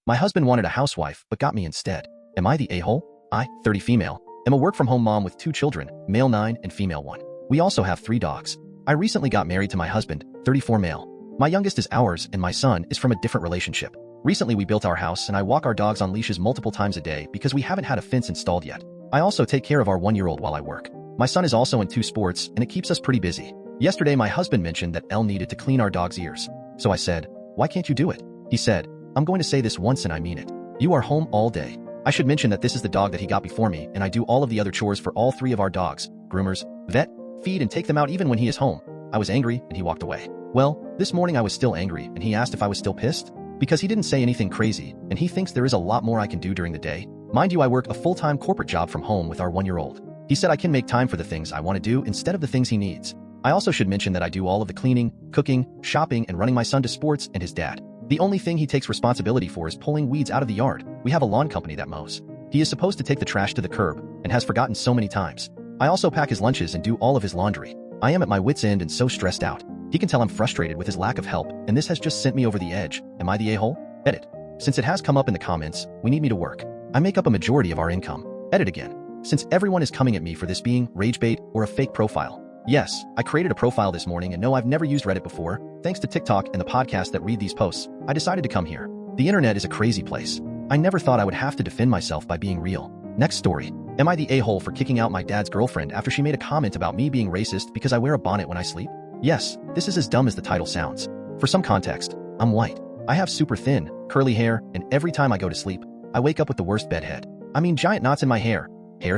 My husband wanted a housewife, but got me instead. Am I the a-hole? I, 30 female, am a work-from-home mom with 2 children, male 9 and female 1. We also have 3 dogs. I recently got married to my husband, 34 male. My youngest is ours, and my son is from a different relationship. Recently we built our house, and I walk our dogs on leashes multiple times a day because we haven't had a fence installed yet. I also take care of our 1-year-old while I work. My son is also in 2 sports, and it keeps us pretty busy. Yesterday my husband mentioned that Elle needed to clean our dog's ears. So I said, "Why can't you do it?" He said, "I'm going to say this once and I mean it. You are home all day." I should mention that this is the dog that he got before me, and I do all of the other chores for all 3 of our dogs: groomers, vet, feed, and take them out even when he is home. I was angry, and he walked away. Well, this morning I was still angry, and he asked if I was still pissed. Because he didn't say anything crazy, and he thinks there is a lot more I can do during the day. Mind you, I work a full-time corporate job from home with our 1-year-old. He said I can make time for the things I want to do instead of the things he needs. I also should mention that I do all of the cleaning, cooking, shopping, and running my son to sports and his dad. The only thing he takes responsibility for is pulling weeds out of the yard. We have a lawn company that mows. He is supposed to take the trash to the curb, and has forgotten so many times. I also pack his lunches and do all of his laundry. I am at my wit's end and so stressed out. He can tell I'm frustrated with his lack of help, and this has just sent me over the edge. Am I the a-hole? Edit. Since it has come up in the comments, we need me to work. I make up a majority of our income. Edit again. Since everyone is coming at me for this being rage bait or a fake profile. Yes, I created a profile this morning, and no, I've never used Reddit before. Thanks to TikTok and the podcast that read these posts, I decided to come here. The internet is a crazy place. I never thought I would have to defend myself by being real. Next story. Am I the a-hole for kicking out my dad's girlfriend after she made a comment about me being racist because I wear a bonnet when I sleep? Yes, this is as dumb as the title sounds. For some context, I'm white. I have super thin, curly hair, and every time I go to sleep, I wake up with the worst bedhead. I mean, giant knots in my hair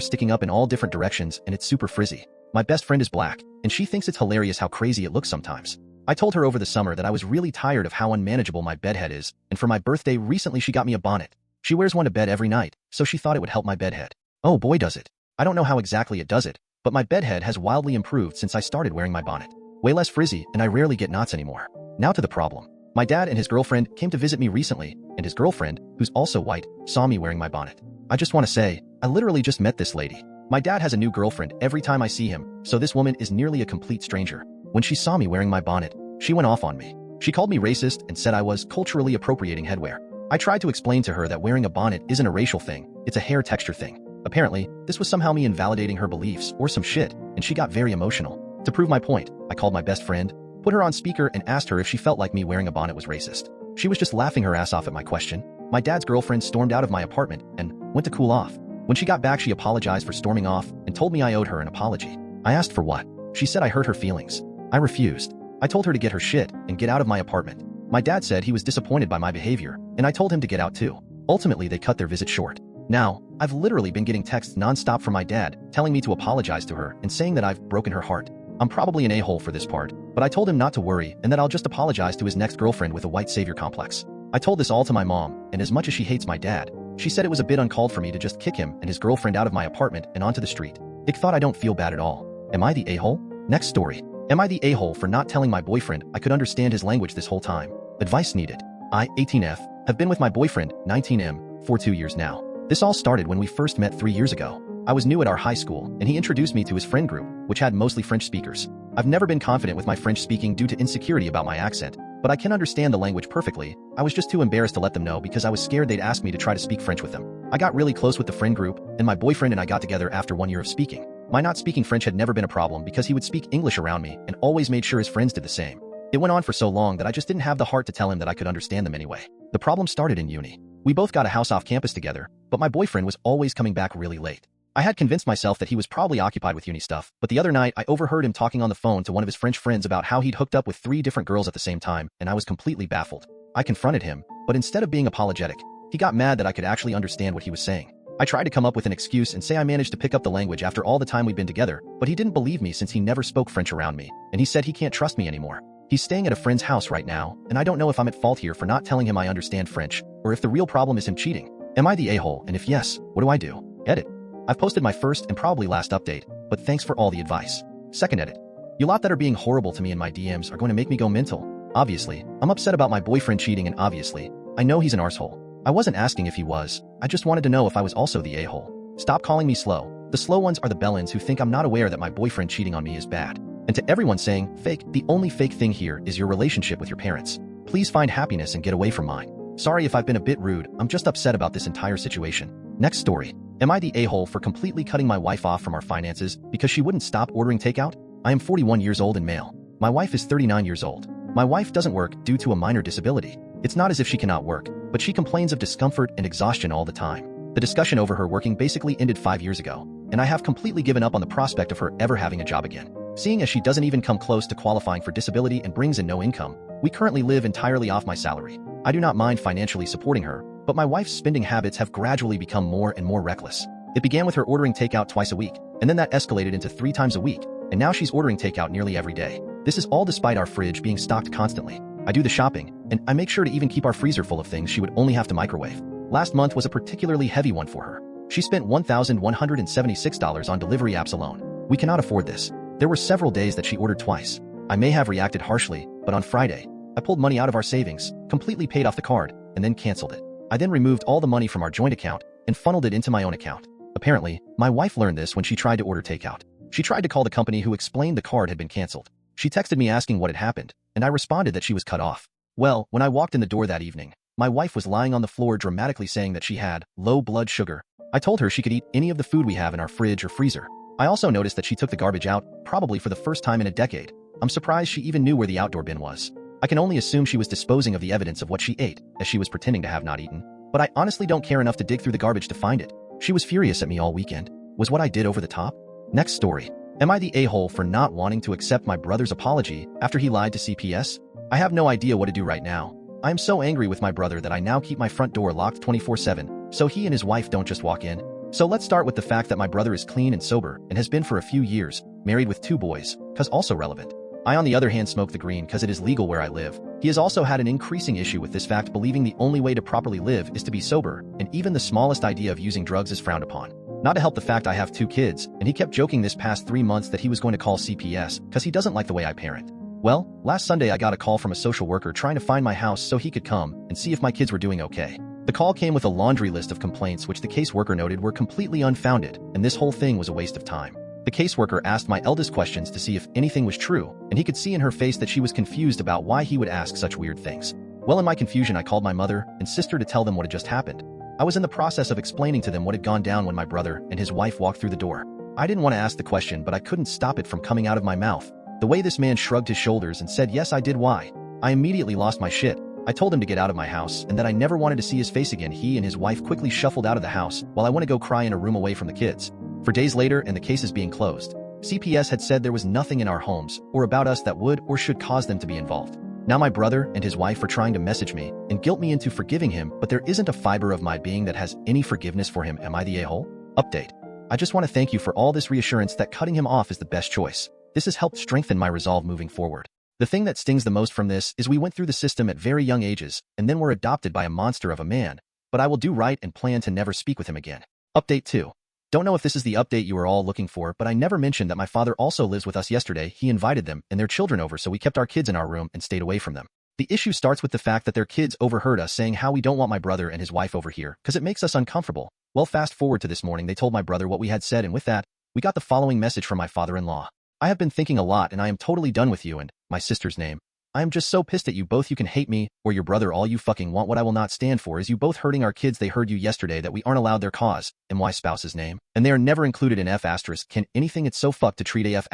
sticking up in all different directions, and it's super frizzy. My best friend is black, and she thinks it's hilarious how crazy it looks sometimes. I told her over the summer that I was really tired of how unmanageable my bedhead is, and for my birthday recently she got me a bonnet. She wears one to bed every night, so she thought it would help my bedhead. Oh boy, does it. I don't know how exactly it does it, but my bedhead has wildly improved since I started wearing my bonnet. Way less frizzy, and I rarely get knots anymore. Now to the problem. My dad and his girlfriend came to visit me recently, and his girlfriend, who's also white, saw me wearing my bonnet. I just want to say, I literally just met this lady. My dad has a new girlfriend every time I see him, so this woman is nearly a complete stranger. When she saw me wearing my bonnet, she went off on me. She called me racist and said I was culturally appropriating headwear. I tried to explain to her that wearing a bonnet isn't a racial thing, it's a hair texture thing. Apparently, this was somehow me invalidating her beliefs or some shit, and she got very emotional. To prove my point, I called my best friend, put her on speaker, and asked her if she felt like me wearing a bonnet was racist. She was just laughing her ass off at my question. My dad's girlfriend stormed out of my apartment and went to cool off. When she got back, she apologized for storming off and told me I owed her an apology. I asked for what? She said I hurt her feelings. I refused. I told her to get her shit and get out of my apartment. My dad said he was disappointed by my behavior, and I told him to get out too. Ultimately, they cut their visit short. Now, I've literally been getting texts nonstop from my dad telling me to apologize to her and saying that I've broken her heart. I'm probably an a-hole for this part, but I told him not to worry and that I'll just apologize to his next girlfriend with a white savior complex. I told this all to my mom, and as much as she hates my dad, she said it was a bit uncalled for me to just kick him and his girlfriend out of my apartment and onto the street. Ick thought I don't feel bad at all. Am I the a-hole? Next story. Am I the a-hole for not telling my boyfriend I could understand his language this whole time? Advice needed. I, 18F, have been with my boyfriend, 19M, for 2 years now. This all started when we first met 3 years ago. I was new at our high school, and he introduced me to his friend group, which had mostly French speakers. I've never been confident with my French speaking due to insecurity about my accent, but I can understand the language perfectly. I was just too embarrassed to let them know because I was scared they'd ask me to try to speak French with them. I got really close with the friend group, and my boyfriend and I got together after 1 year of speaking. My not speaking French had never been a problem because he would speak English around me and always made sure his friends did the same. It went on for so long that I just didn't have the heart to tell him that I could understand them anyway. The problem started in uni. We both got a house off campus together, but my boyfriend was always coming back really late. I had convinced myself that he was probably occupied with uni stuff, but the other night I overheard him talking on the phone to one of his French friends about how he'd hooked up with 3 different girls at the same time, and I was completely baffled. I confronted him, but instead of being apologetic, he got mad that I could actually understand what he was saying. I tried to come up with an excuse and say I managed to pick up the language after all the time we'd been together, but he didn't believe me since he never spoke French around me, and he said he can't trust me anymore. He's staying at a friend's house right now, and I don't know if I'm at fault here for not telling him I understand French, or if the real problem is him cheating. Am I the a-hole, and if yes, what do I do? Edit. I've posted my first and probably last update, but thanks for all the advice. Second edit. You lot that are being horrible to me in my DMs are going to make me go mental. Obviously, I'm upset about my boyfriend cheating, and obviously, I know he's an arsehole. I wasn't asking if he was, I just wanted to know if I was also the a-hole. Stop calling me slow. The slow ones are the bellends who think I'm not aware that my boyfriend cheating on me is bad. And to everyone saying, fake, the only fake thing here is your relationship with your parents. Please find happiness and get away from mine. Sorry if I've been a bit rude, I'm just upset about this entire situation. Next story. Am I the a-hole for completely cutting my wife off from our finances because she wouldn't stop ordering takeout? I am 41 years old and male. My wife is 39 years old. My wife doesn't work due to a minor disability. It's not as if she cannot work, but she complains of discomfort and exhaustion all the time. The discussion over her working basically ended 5 years ago, and I have completely given up on the prospect of her ever having a job again. Seeing as she doesn't even come close to qualifying for disability and brings in no income, we currently live entirely off my salary. I do not mind financially supporting her, but my wife's spending habits have gradually become more and more reckless. It began with her ordering takeout twice a week, and then that escalated into 3 times a week, and now she's ordering takeout nearly every day. This is all despite our fridge being stocked constantly. I do the shopping, and I make sure to even keep our freezer full of things she would only have to microwave. Last month was a particularly heavy one for her. She spent $1,176 on delivery apps alone. We cannot afford this. There were several days that she ordered twice. I may have reacted harshly, but on Friday, I pulled money out of our savings, completely paid off the card, and then canceled it. I then removed all the money from our joint account and funneled it into my own account. Apparently, my wife learned this when she tried to order takeout. She tried to call the company who explained the card had been canceled. She texted me asking what had happened, and I responded that she was cut off. Well, when I walked in the door that evening, my wife was lying on the floor dramatically saying that she had low blood sugar. I told her she could eat any of the food we have in our fridge or freezer. I also noticed that she took the garbage out, probably for the first time in a decade. I'm surprised she even knew where the outdoor bin was. I can only assume she was disposing of the evidence of what she ate, as she was pretending to have not eaten. But I honestly don't care enough to dig through the garbage to find it. She was furious at me all weekend. Was what I did over the top? Next story. Am I the a-hole for not wanting to accept my brother's apology after he lied to CPS? I have no idea what to do right now. I am so angry with my brother that I now keep my front door locked 24/7, so he and his wife don't just walk in. So let's start with the fact that my brother is clean and sober and has been for a few years, married with 2 boys, cause also relevant. I on the other hand smoke the green cause it is legal where I live. He has also had an increasing issue with this fact, believing the only way to properly live is to be sober, and even the smallest idea of using drugs is frowned upon. Not to help the fact I have 2 kids, and he kept joking this past 3 months that he was going to call CPS cause he doesn't like the way I parent. Well, last Sunday I got a call from a social worker trying to find my house so he could come and see if my kids were doing okay. The call came with a laundry list of complaints which the caseworker noted were completely unfounded, and this whole thing was a waste of time. The caseworker asked my eldest questions to see if anything was true, and he could see in her face that she was confused about why he would ask such weird things. Well, in my confusion, I called my mother and sister to tell them what had just happened. I was in the process of explaining to them what had gone down when my brother and his wife walked through the door. I didn't want to ask the question, but I couldn't stop it from coming out of my mouth. The way this man shrugged his shoulders and said, "Yes, I did. Why?" I immediately lost my shit. I told him to get out of my house and that I never wanted to see his face again. He and his wife quickly shuffled out of the house while I went to go cry in a room away from the kids. For days later, and the case is being closed. CPS had said there was nothing in our homes or about us that would or should cause them to be involved. Now my brother and his wife are trying to message me and guilt me into forgiving him, but there isn't a fiber of my being that has any forgiveness for him. Am I the a-hole? Update. I just want to thank you for all this reassurance that cutting him off is the best choice. This has helped strengthen my resolve moving forward. The thing that stings the most from this is we went through the system at very young ages and then were adopted by a monster of a man, but I will do right and plan to never speak with him again. Update 2. Don't know if this is the update you were all looking for, but I never mentioned that my father also lives with us. Yesterday, he invited them and their children over, so we kept our kids in our room and stayed away from them. The issue starts with the fact that their kids overheard us saying how we don't want my brother and his wife over here because it makes us uncomfortable. Well, fast forward to this morning, they told my brother what we had said, and with that, we got the following message from my father-in-law. I have been thinking a lot and I am totally done with you and my sister's name. I am just so pissed at you both. You can hate me or your brother all you fucking want. What I will not stand for is you both hurting our kids. They heard you yesterday that we aren't allowed their cause and my spouse's name, and they are never included in F*** can anything. It's so fucked to treat a F***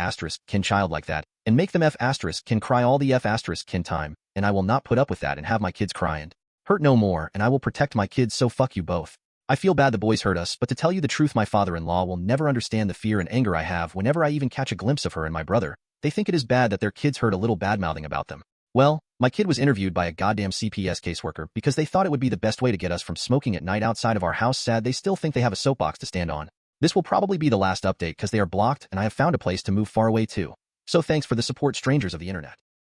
can child like that and make them F** can cry all the F** can time, and I will not put up with that and have my kids cry and hurt no more, and I will protect my kids, so fuck you both. I feel bad the boys hurt us, but to tell you the truth, my father-in-law will never understand the fear and anger I have whenever I even catch a glimpse of her and my brother. They think it is bad that their kids heard a little bad-mouthing about them. Well, my kid was interviewed by a goddamn CPS caseworker because they thought it would be the best way to get us from smoking at night outside of our house. Sad they still think they have a soapbox to stand on. This will probably be the last update because they are blocked and I have found a place to move far away to. So thanks for the support, strangers of the internet.